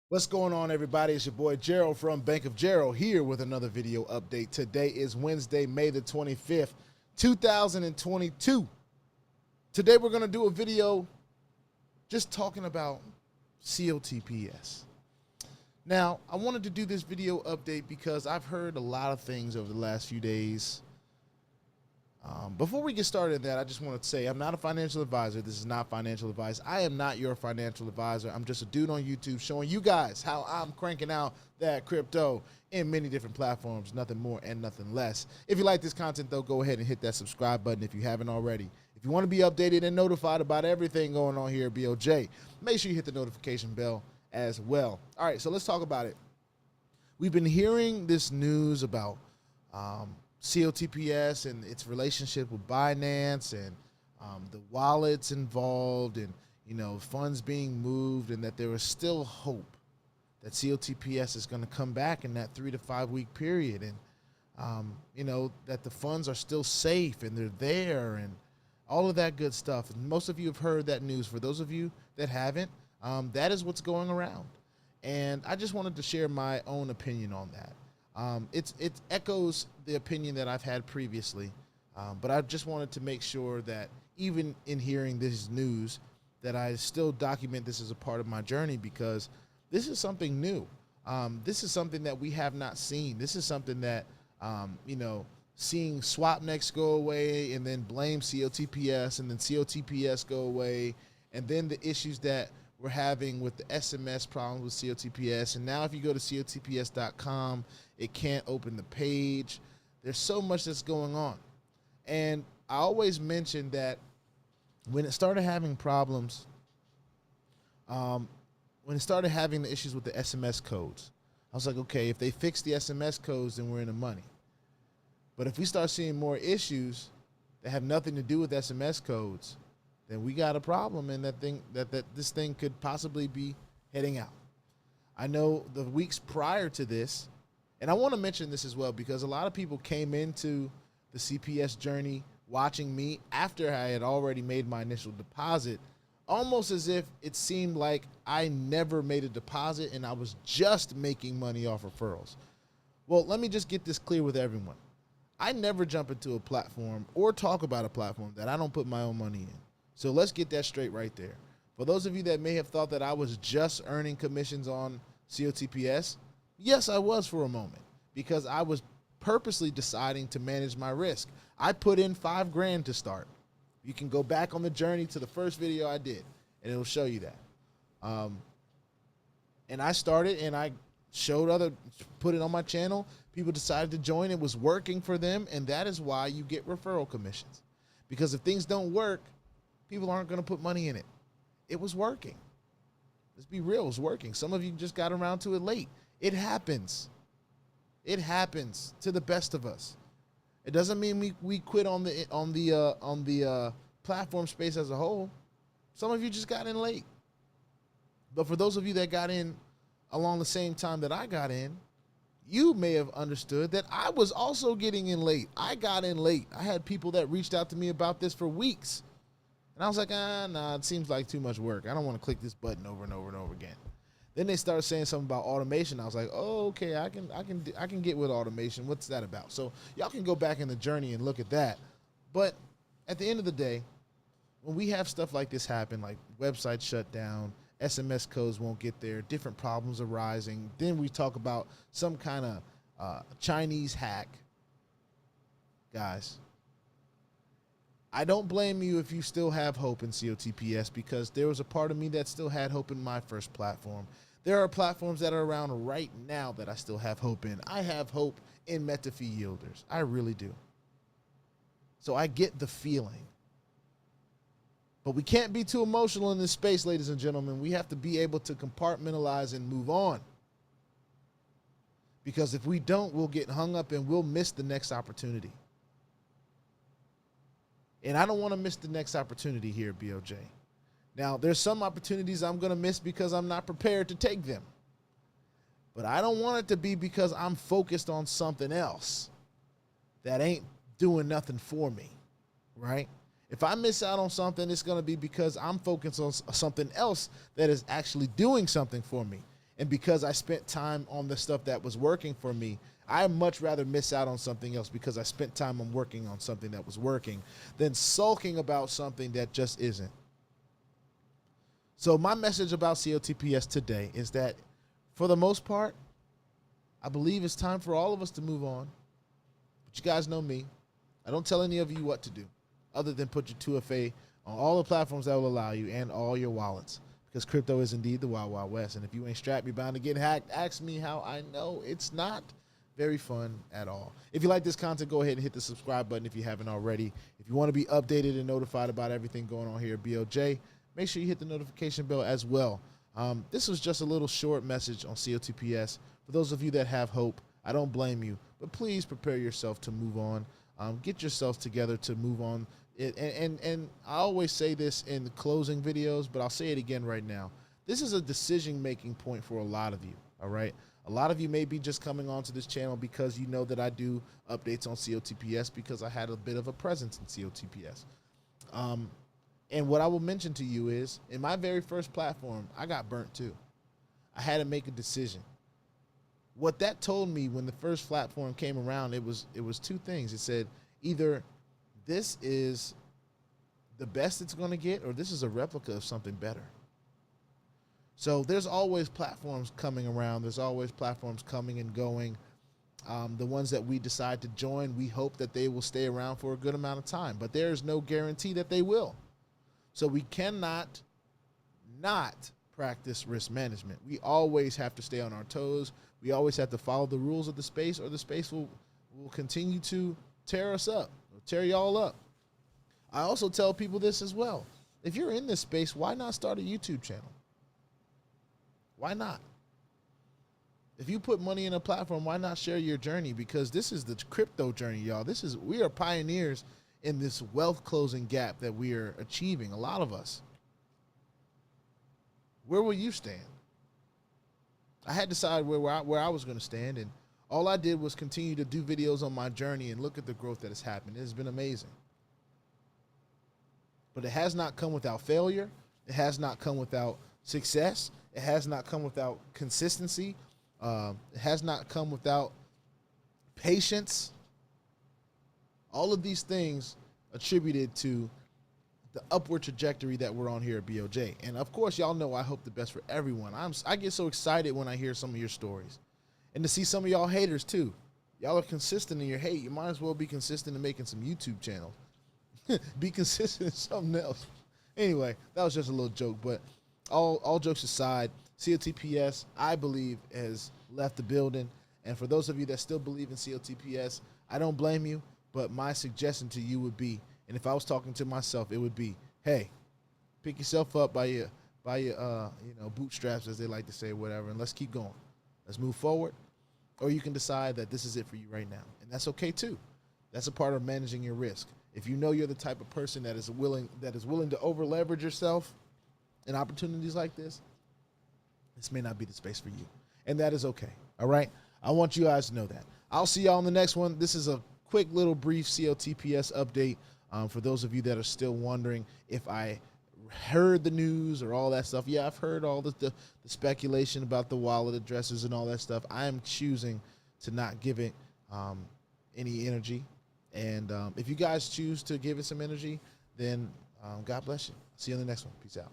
What's going on, everybody? It's your boy Gerald from Bank of Gerald here with another video update. Today is Wednesday, May the 25th, 2022. Today we're going to do a video just talking about COTPS. Now, I wanted to do this video update because I've heard a lot of things over the last few days. Before we get started in that, I just want to say I'm not a financial advisor. This is not financial advice. I am not your financial advisor. I'm just a dude on YouTube showing you guys how I'm cranking out that crypto in many different platforms, nothing more and nothing less. If you like this content, though, go ahead and hit that subscribe button if you haven't already. If you want to be updated and notified about everything going on here at BOJ, make sure you hit the notification bell as well. All right, so let's talk about it. We've been hearing this news about COTPS and its relationship with Binance and the wallets involved and, funds being moved, and that there is still hope that COTPS is going to come back in that 3 to 5 week period. And, that the funds are still safe and they're there and all of that good stuff. And most of you have heard that news. For those of you that haven't, that is what's going around. And I just wanted to share my own opinion on that. It echoes the opinion that I've had previously, but I just wanted to make sure that even in hearing this news, that I still document this as a part of my journey, because this is something new. This is something that we have not seen. This is something that, seeing Swapnex go away and then blame COTPS and then COTPS go away, and then the issues that we're having with the SMS problems with COTPS. And now if you go to cotps.com, it can't open the page. There's so much that's going on. And I always mention that when it started having problems, when it started having the issues with the SMS codes, I was like, okay, if they fix the SMS codes, then we're in the money. But if we start seeing more issues that have nothing to do with SMS codes, then we got a problem, and this thing could possibly be heading out. I know the weeks prior to this, and I want to mention this as well, because a lot of people came into the CPS journey watching me after I had already made my initial deposit, almost as if it seemed like I never made a deposit and I was just making money off referrals. Well, let me just get this clear with everyone. I never jump into a platform or talk about a platform that I don't put my own money in. So let's get that straight right there. For those of you that may have thought that I was just earning commissions on COTPS, yes, I was for a moment, because I was purposely deciding to manage my risk. I put in $5 grand to start. You can go back on the journey to the first video I did, and it'll show you that. And I started, and I put it on my channel. People decided to join. It was working for them, and that is why you get referral commissions. Because if things don't work, people aren't going to put money in it. It was working. Let's be real, it was working. Some of you just got around to it late. It happens. It happens to the best of us. It doesn't mean we quit on the platform space as a whole. Some of you just got in late. But for those of you that got in along the same time that I got in, you may have understood that I was also getting in late. I got in late. I had people that reached out to me about this for weeks. And I was like, nah, it seems like too much work. I don't want to click this button over and over and over again. Then they started saying something about automation. I was like, oh, okay, I can get with automation. What's that about? So y'all can go back in the journey and look at that. But at the end of the day, when we have stuff like this happen, like websites shut down, SMS codes won't get there, different problems arising, then we talk about some kind of Chinese hack. Guys, I don't blame you if you still have hope in COTPS, because there was a part of me that still had hope in my first platform. There are platforms that are around right now that I still have hope in. I have hope in METAFI YEILDERS. I really do. So I get the feeling. But we can't be too emotional in this space, ladies and gentlemen. We have to be able to compartmentalize and move on. Because if we don't, we'll get hung up and we'll miss the next opportunity. And I don't want to miss the next opportunity here at BOJ. Now, there's some opportunities I'm going to miss because I'm not prepared to take them. But I don't want it to be because I'm focused on something else that ain't doing nothing for me, right? If I miss out on something, it's going to be because I'm focused on something else that is actually doing something for me. And because I spent time on the stuff that was working for me, I'd much rather miss out on something else because I spent time on working on something that was working than sulking about something that just isn't. So my message about COTPS today is that for the most part, I believe it's time for all of us to move on. But you guys know me. I don't tell any of you what to do other than put your 2FA on all the platforms that will allow you and all your wallets, because crypto is indeed the Wild Wild West. And if you ain't strapped, you're bound to get hacked. Ask me how I know. It's not very fun at all. If you like this content, go ahead and hit the subscribe button if you haven't already. If you want to be updated and notified about everything going on here at BOJ, make sure you hit the notification bell as well. This was just a little short message on COTPS. For those of you that have hope, I don't blame you, but please prepare yourself to move on. Get yourself together to move on. And I always say this in the closing videos, but I'll say it again right now. This is a decision-making point for a lot of you, all right? A lot of you may be just coming onto this channel because you know that I do updates on COTPS because I had a bit of a presence in COTPS. And what I will mention to you is, in my very first platform, I got burnt too. I had to make a decision. What that told me when the first platform came around, it was two things. It said either this is the best it's going to get or this is a replica of something better. So there's always platforms coming around. There's always platforms coming and going. The ones that we decide to join, we hope that they will stay around for a good amount of time, but there is no guarantee that they will. So we cannot not practice risk management. We always have to stay on our toes. We always have to follow the rules of the space, or the space will continue to tear us up, or tear y'all up. I also tell people this as well. If you're in this space, why not start a YouTube channel? Why not? If you put money in a platform, why not share your journey? Because this is the crypto journey, y'all. We are pioneers in this wealth closing gap that we are achieving, a lot of us. Where will you stand? I had to decide where I was going to stand, and all I did was continue to do videos on my journey and look at the growth that has happened. It has been amazing. But it has not come without failure. It has not come without success. It has not come without consistency. It has not come without patience. All of these things attributed to the upward trajectory that we're on here at BOJ. And of course, y'all know I hope the best for everyone. I get so excited when I hear some of your stories. And to see some of y'all haters too. Y'all are consistent in your hate. You might as well be consistent in making some YouTube channels. Be consistent in something else. Anyway, that was just a little joke. But all jokes aside, COTPS, I believe, has left the building. And for those of you that still believe in COTPS, I don't blame you. But my suggestion to you would be, and if I was talking to myself, it would be, hey, pick yourself up by your bootstraps, as they like to say, whatever, and let's keep going. Let's move forward. Or you can decide that this is it for you right now. And that's okay too. That's a part of managing your risk. If you know you're the type of person that is willing to over leverage yourself in opportunities like this may not be the space for you. And that is okay. All right. I want you guys to know that. I'll see y'all in the next one. This is a quick little brief COTPS update. For those of you that are still wondering if I heard the news or all that stuff. Yeah, I've heard all the speculation about the wallet addresses and all that stuff. I am choosing to not give it any energy. And if you guys choose to give it some energy, then God bless you. See you in the next one. Peace out.